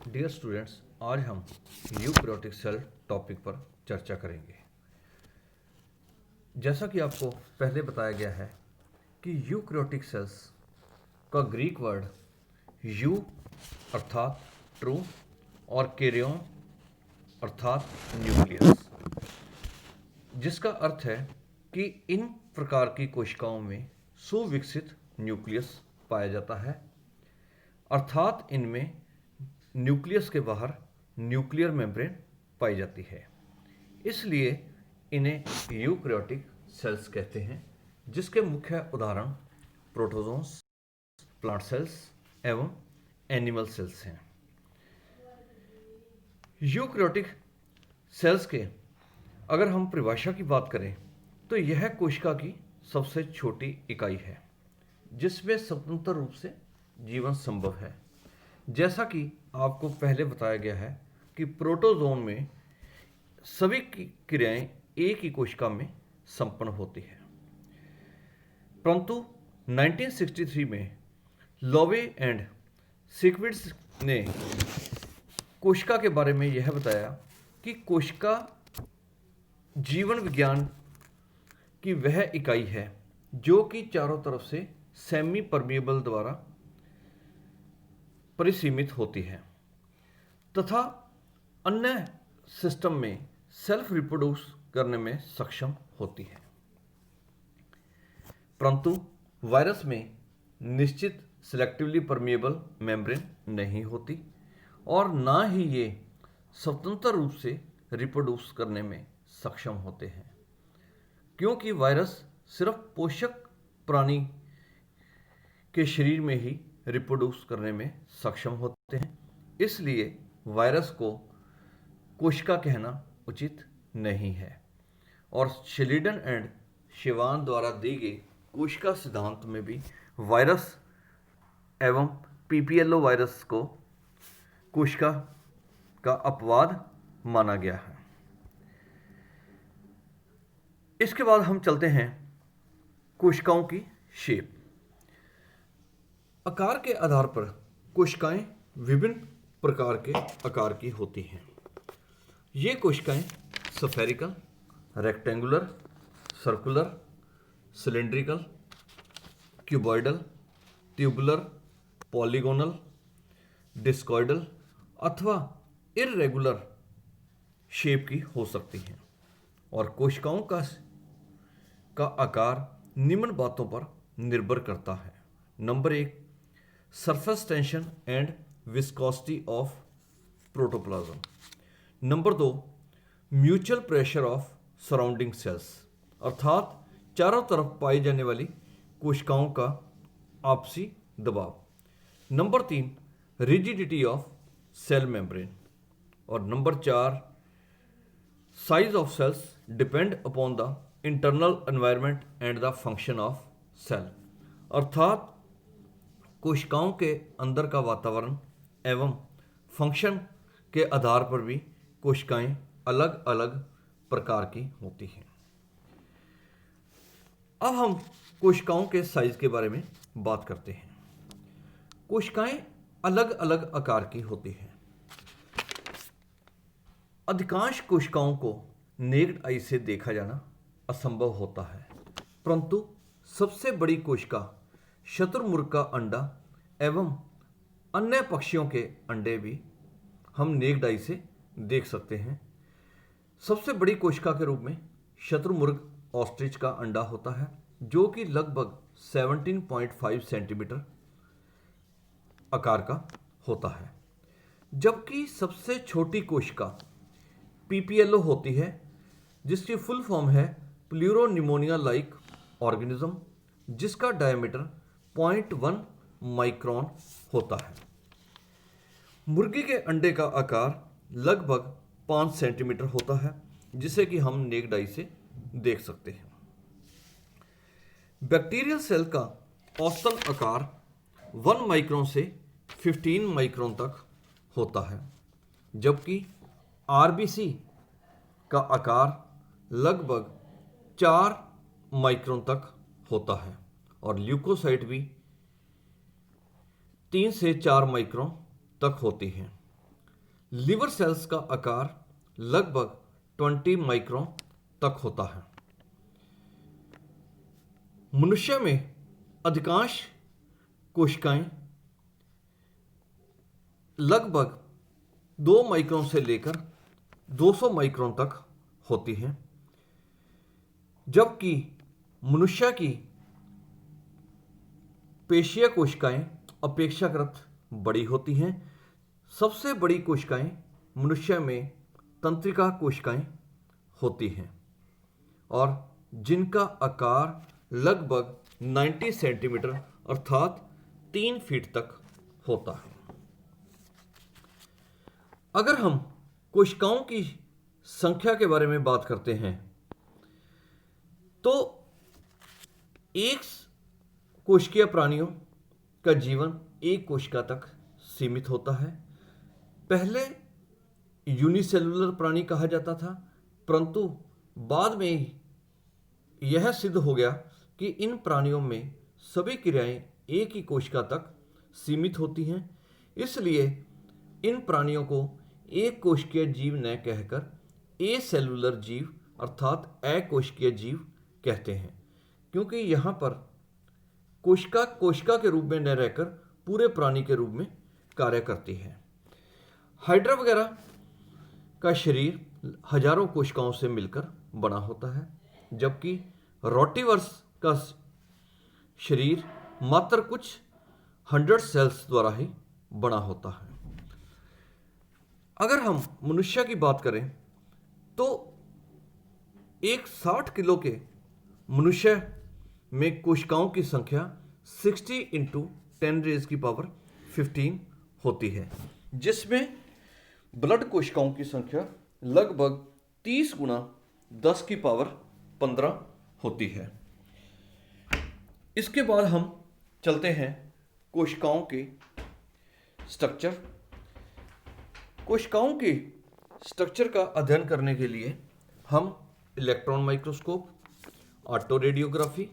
Dear students, आज हम eukaryotic cell topic पर चर्चा करेंगे। जैसा कि आपको पहले बताया गया है कि यूकैरियोटिक सेल्स का ग्रीक वर्ड यू अर्थात ट्रू और कैरियोन अर्थात न्यूक्लियस, जिसका अर्थ है कि इन प्रकार की कोशिकाओं में सुविकसित न्यूक्लियस पाया जाता है, अर्थात इनमें न्यूक्लियस के बाहर न्यूक्लियर मेम्ब्रेन पाई जाती है। इसलिए इन्हें यूकैरियोटिक सेल्स कहते हैं, जिसके मुख्य उदाहरण प्रोटोजोन्स, प्लांट सेल्स एवं एनिमल सेल्स हैं। यूकैरियोटिक सेल्स के अगर हम परिभाषा की बात करें तो यह कोशिका की सबसे छोटी इकाई है जिसमें स्वतंत्र रूप से जीवन संभव है। जैसा कि आपको पहले बताया गया है कि प्रोटोजोन में सभी की क्रियाएं एक ही कोशिका में संपन्न होती है, परंतु 1963 में लोवे एंड सिक्विड्स ने कोशिका के बारे में यह बताया कि कोशिका जीवन विज्ञान की वह इकाई है जो कि चारों तरफ से सेमी परमिएबल द्वारा परिसीमित होती है तथा अन्य सिस्टम में सेल्फ रिप्रोड्यूस करने में सक्षम होती है। परंतु वायरस में निश्चित सिलेक्टिवली परमिएबल मेम्ब्रेन नहीं होती और ना ही ये स्वतंत्र रूप से रिप्रोड्यूस करने में सक्षम होते हैं, क्योंकि वायरस सिर्फ पोषक प्राणी के शरीर में ही रिप्रोड्यूस करने में सक्षम होते हैं। इसलिए वायरस को कोशिका कहना उचित नहीं है और शिलीडन एंड शिवान द्वारा दी गई कोशिका सिद्धांत में भी वायरस एवं पीपीएलओ वायरस को कोशिका का अपवाद माना गया है। इसके बाद हम चलते हैं कोशिकाओं की शेप। आकार के आधार पर कोशिकाएं विभिन्न प्रकार के आकार की होती हैं। ये कोशिकाएं spherical, rectangular, circular, cylindrical, cuboidal, tubular, polygonal, discoidal अथवा इररेगुलर शेप की हो सकती हैं और कोशिकाओं का आकार निम्न बातों पर निर्भर करता है। Number 1, surface tension and viscosity of protoplasm. Number 2, mutual pressure of surrounding sales, अर्थात चारों तरफ पाई जाने वाली कोशिकाओं का आपसी दबाव। Number 3, rigidity of cell membrane. और number 4, size of cells depend upon the internal environment and the function of cell, अर्थात कोशिकाओं के अंदर का वातावरण एवं फंक्शन के आधार पर भी कोशिकाएं अलग अलग प्रकार की होती हैं। अब हम कोशिकाओं के साइज के बारे में बात करते हैं। कोशिकाएं अलग अलग आकार की होती हैं। अधिकांश कोशिकाओं को नेक्ड आई से देखा जाना असंभव होता है, परंतु सबसे बड़ी कोशिका शतुरमुर्ग का अंडा एवं अन्य पक्षियों के अंडे भी हम नेक्ड आई से देख सकते हैं। सबसे बड़ी कोशिका के रूप में शतुरमुर्ग ऑस्ट्रिच का अंडा होता है, जो कि लगभग 17.5 सेंटीमीटर आकार का होता है, जबकि सबसे छोटी कोशिका पीपीएलओ होती है, जिसकी फुल फॉर्म है प्लूरोनिमोनिया लाइक ऑर्गेनिज्म, जिसका डायमीटर 0.1 माइक्रोन होता है। मुर्गी के अंडे का आकार लगभग 5 सेंटीमीटर होता है, जिसे कि हम नेक्ड आई से देख सकते हैं। बैक्टीरियल सेल का औसतन आकार 1 माइक्रोन से 15 माइक्रोन तक होता है, जबकि आरबीसी का आकार लगभग 4 माइक्रोन तक होता है और ल्यूकोसाइट भी 3 से 4 माइक्रोन तक होती हैं। लिवर सेल्स का आकार लगभग 20 माइक्रोन तक होता है। मनुष्य में अधिकांश कोशिकाएं लगभग 2 माइक्रोन से लेकर 200 माइक्रोन तक होती हैं, जबकि मनुष्य की पेशीय कोशिकाएं अपेक्षाकृत बड़ी होती हैं। सबसे बड़ी कोशिकाएं मनुष्य में तंत्रिका कोशिकाएं होती हैं और जिनका आकार लगभग 90 सेंटीमीटर अर्थात 3 फीट तक होता है। अगर हम कोशिकाओं की संख्या के बारे में बात करते हैं तो एक कोशिकीय प्राणियों का जीवन एक कोशिका तक सीमित होता है। पहले यूनिसेलुलर प्राणी कहा जाता था, परंतु बाद में यह सिद्ध हो गया कि इन प्राणियों में सभी क्रियाएं एक ही कोशिका तक सीमित होती हैं। इसलिए इन प्राणियों को एक कोशिकीय जीव न कहकर एसेलुलर जीव अर्थात अकोशिकीय जीव कहते हैं, क्योंकि यहाँ पर कोशिका कोशिका के रूप में न रहकर पूरे प्राणी के रूप में कार्य करती है। हाइड्रा वगैरह का शरीर हजारों कोशिकाओं से मिलकर बना होता है, जबकि रोटीवर्स का शरीर मात्र कुछ 100 सेल्स द्वारा ही बना होता है। अगर हम मनुष्य की बात करें तो एक 60 किलो के मनुष्य में कोशिकाओं की संख्या 60 × 10⁻15 होती है, जिसमें ब्लड कोशिकाओं की संख्या लगभग 30 × 10⁻15 होती है। इसके बाद हम चलते हैं कोशिकाओं के स्ट्रक्चर। कोशिकाओं के स्ट्रक्चर का अध्ययन करने के लिए हम electron microscope, auto radiography,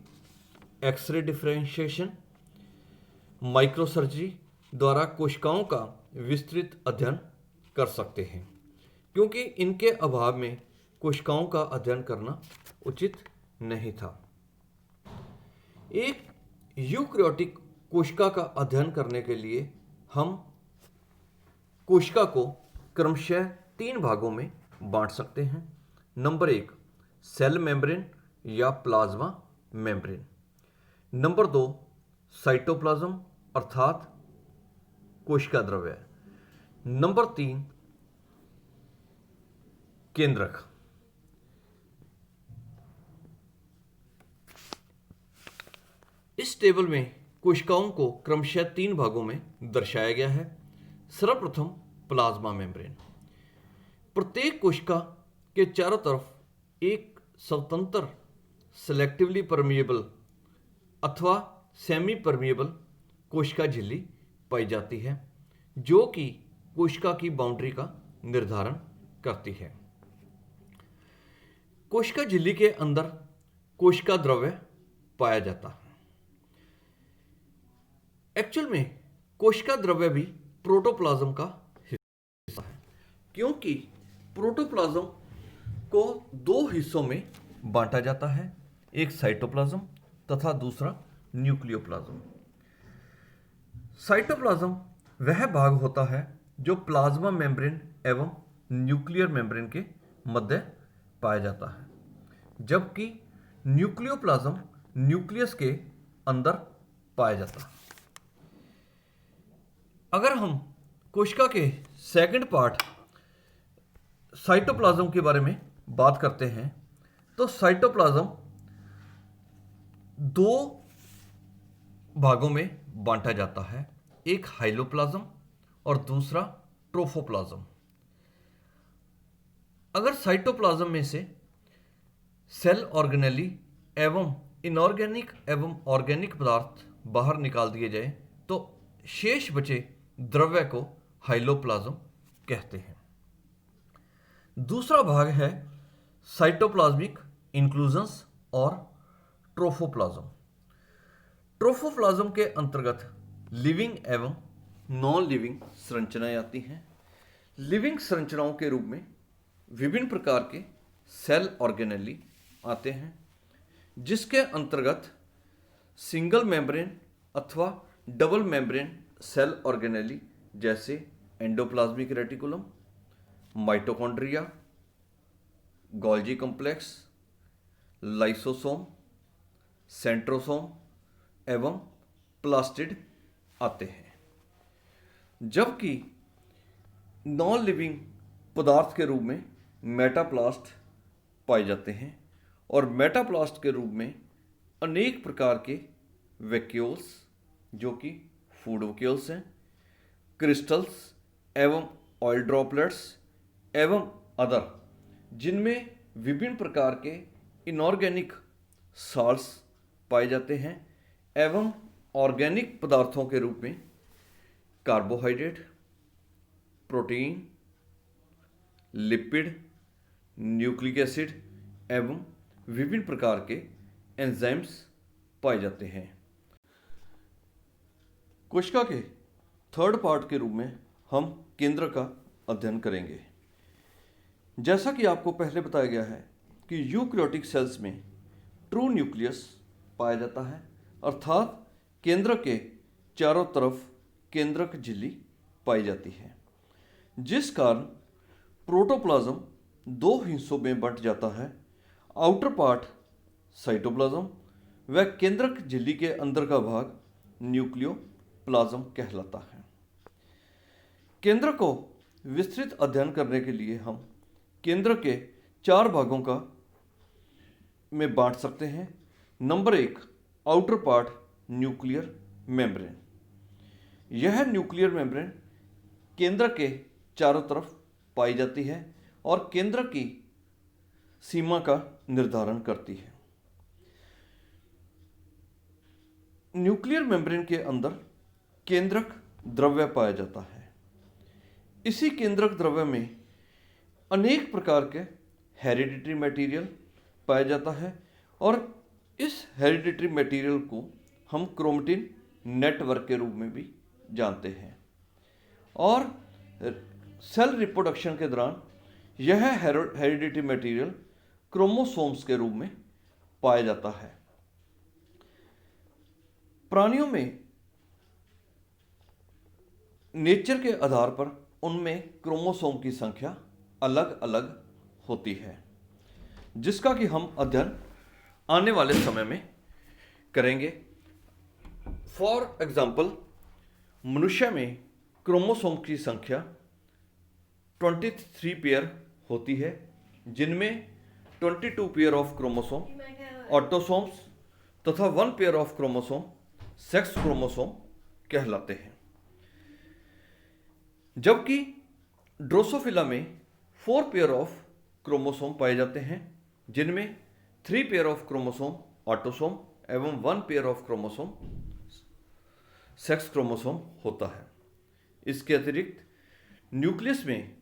x ray differentiation, microsurgery द्वारा कोशिकाओं का विस्तृत अध्ययन कर सकते हैं, क्योंकि इनके अभाव में कोशिकाओं का अध्ययन करना उचित नहीं था। एक यूकैरियोटिक कोशिका का अध्ययन करने के लिए हम कोशिका को क्रमशः 3 भागों में बांट सकते हैं। नंबर 1 सेल मेम्ब्रेन या प्लाज्मा मेम्ब्रेन, नंबर 2 साइटोप्लाज्म अर्थात कोशिका द्रव्य, नंबर 3 केंद्रक। इस टेबल में कोशिकाओं को क्रमशः 3 भागों में दर्शाया गया है। सर्वप्रथम प्लाज्मा मेम्ब्रेन। प्रत्येक कोशिका के चारों तरफ एक स्वतंत्र सेलेक्टिवली परमिएबल अथवा सेमी परमिएबल कोशिका झिल्ली पाई जाती है, जो कि कोशिका की बाउंड्री का निर्धारण करती है। कोशिका झिल्ली के अंदर कोशिका द्रव्य पाया जाता है। एक्चुअल में कोशिका द्रव्य भी प्रोटोप्लाज्म का हिस्सा है, क्योंकि प्रोटोप्लाज्म को 2 हिस्सों में बांटा जाता है, एक साइटोप्लाज्म तथा दूसरा न्यूक्लियोप्लाज्म। साइटोप्लाज्म वह भाग होता है जो प्लाज्मा मेम्ब्रेन एवं न्यूक्लियर मेम्ब्रेन के मध्य पाया जाता है, जबकि न्यूक्लियोप्लाज्म न्यूक्लियस के अंदर पाया जाता है। अगर हम कोशिका के सेकंड पार्ट साइटोप्लाज्म के बारे में बात करते हैं तो साइटोप्लाज्म 2 भागों में बांटा जाता है, एक हाइलोप्लाज्म और दूसरा ट्रोफोप्लाज्म। अगर साइटोप्लाज्म में से सेल ऑर्गेनेली एवं इनऑर्गेनिक एवं ऑर्गेनिक पदार्थ बाहर निकाल दिए जाए तो शेष बचे द्रव्य को हाइलोप्लाज्म कहते हैं। दूसरा भाग है साइटोप्लाज्मिक इंक्लूजन्स और ट्रोफोप्लाज्म। ट्रोफोप्लाज्म के अंतर्गत लिविंग एवं नॉन लिविंग संरचनाएं आती हैं। लिविंग संरचनाओं के रूप में विभिन्न प्रकार के सेल ऑर्गेनेली आते हैं, जिसके अंतर्गत सिंगल मेम्ब्रेन अथवा डबल मेम्ब्रेन सेल ऑर्गेनेली जैसे endoplasmic reticulum, mitochondria, Golgi complex, lysosome, centrosome एवं प्लास्टिड आते हैं। जबकि नॉन लिविंग पदार्थ के रूप में मेटाप्लास्ट पाए जाते हैं और मेटाप्लास्ट के रूप में अनेक प्रकार के वैक्यूल्स जो कि फूड वैक्यूल्स हैं, क्रिस्टल्स एवं ऑयल ड्रॉपलेट्स एवं अदर, जिनमें विभिन्न प्रकार के इनऑर्गेनिक साल्ट्स पाए जाते हैं एवं ऑर्गेनिक पदार्थों के रूप में carbohydrate, protein, lipid, nucleic acid एवं विभिन्न प्रकार के एंजाइम्स पाए जाते हैं। कोशिका के थर्ड पार्ट के रूप में हम केंद्र का अध्ययन करेंगे। जैसा कि आपको पहले बताया गया है कि यूकैरियोटिक सेल्स में ट्रू न्यूक्लियस पाया जाता है, अर्थात केंद्र के चारों तरफ केंद्रक झिल्ली पाई जाती है, जिस कारण प्रोटोप्लाज्म दो हिस्सों में बंट जाता है। आउटर पार्ट साइटोप्लाज्म व केंद्रक झिल्ली के अंदर का भाग न्यूक्लियोप्लाज्म कहलाता है। केंद्र को विस्तृत अध्ययन करने के लिए हम केंद्र के चार भागों का में बांट सकते हैं। Number 1, outer part nuclear membrane. यह न्यूक्लियर मेम्ब्रेन केंद्र के चारों तरफ पाई जाती है और केंद्र की सीमा का निर्धारण करती है। न्यूक्लियर मेम्ब्रेन के अंदर केंद्रक द्रव्य पाया जाता है। इसी केंद्रक द्रव्य में अनेक प्रकार के हेरिडिटरी मटेरियल पाया जाता है और इस हेरिडिटरी मटेरियल को हम क्रोमेटिन नेटवर्क के रूप में भी जानते हैं। और सेल रिप्रोडक्शन के दौरान यह हेरिडिटरी मटेरियल क्रोमोसोम्स के रूप में पाया जाता है। प्राणियों में नेचर के आधार पर उनमें क्रोमोसोम की संख्या अलग अलग होती है, जिसका कि हम अध्ययन आने वाले समय में करेंगे। फॉर एग्जाम्पल, मनुष्य में क्रोमोसोम की संख्या 23 पेयर होती है, जिनमें 22 पेयर ऑफ क्रोमोसोम ऑटोसोम्स तथा 1 pair of chromosome sex chromosome कहलाते हैं। जबकि ड्रोसोफिला में 4 पेयर ऑफ क्रोमोसोम पाए जाते हैं, जिनमें 3 पेयर ऑफ क्रोमोसोम ऑटोसोम एवं 1 pair of chromosome sex chromosome होता है। इसके अतिरिक्त न्यूक्लियस में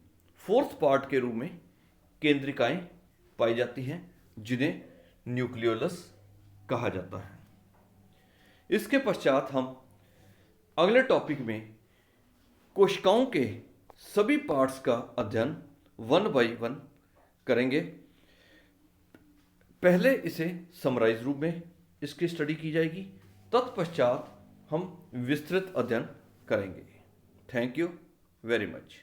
फोर्थ पार्ट के रूप में केंद्रिकाएं पाई जाती हैं, जिन्हें न्यूक्लियोलस कहा जाता है। इसके पश्चात हम अगले टॉपिक में कोशिकाओं के सभी पार्ट्स का अध्ययन 1 बाय 1 करेंगे। पहले इसे समराइज रूप में इसकी स्टडी की जाएगी, तत्पश्चात हम विस्तृत अध्ययन करेंगे। Thank you very much.